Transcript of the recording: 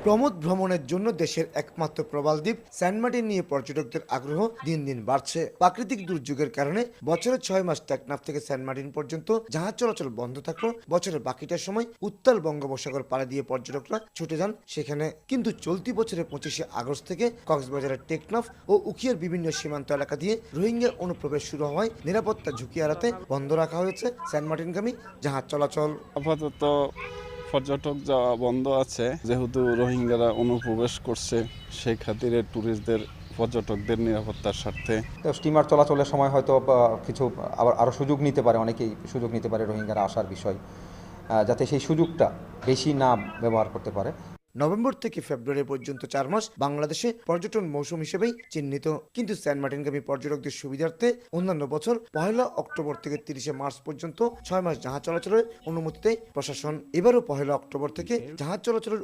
প্রমোদ ভ্রমণের জন্য দেশের একমাত্র প্রবাল দ্বীপ সেন্ট মার্টিন নিয়ে পর্যটকদের আগ্রহ দিন দিন বাড়ছে। প্রাকৃতিক দুর্যোগের কারণে বছরের 6 মাস টেকনাফ থেকে সেন্ট মার্টিন পর্যন্ত জাহাজ চলাচল বন্ধ থাকলেও বছরের বাকিটার সময় উত্তাল বঙ্গোপসাগর পাড়ি দিয়ে পর্যটকরা ছুটে যান সেখানে। কিন্তু চলতি বছরের 25শে আগস্ট থেকে কক্সবাজারের টেকনাফ ও উখিয়ার বিভিন্ন সীমান্ত এলাকা দিয়ে রোহিঙ্গার অনুপ্রবেশ শুরু হওয়ায় নিরাপত্তা ঝুঁকি এড়াতে বন্ধ রাখা হয়েছে সেন্ট মার্টিনগামী জাহাজ চলাচল। আপাতত পর্যটক যাওয়া বন্ধ আছে, যেহেতু রোহিঙ্গারা অনুপ্রবেশ করছে সেই খাতিরে ট্যুরিস্টদের পর্যটকদের নিরাপত্তার স্বার্থে তো স্টিমার চলাচলের সময় হয়তো কিছু আবার আরও সুযোগ নিতে পারে, অনেকেই সুযোগ নিতে পারে রোহিঙ্গারা আসার বিষয়, যাতে সেই সুযোগটা বেশি না ব্যবহার করতে পারে। নভেম্বর থেকে ফেব্রুয়ারি পর্যন্ত 4 মাস বাংলাদেশে পর্যটন মৌসুম হিসেবেই চিহ্নিত। কিন্তু সেন্ট মার্টিনগামী পর্যটকদের সুবিধার্থে অন্যান্য বছর 1 অক্টোবর থেকে 30 মার্চ পর্যন্ত 6 মাস জাহাজ চলাচলের অনুমতি দেয় প্রশাসন। এবারও 1 অক্টোবর থেকে জাহাজ চলাচলের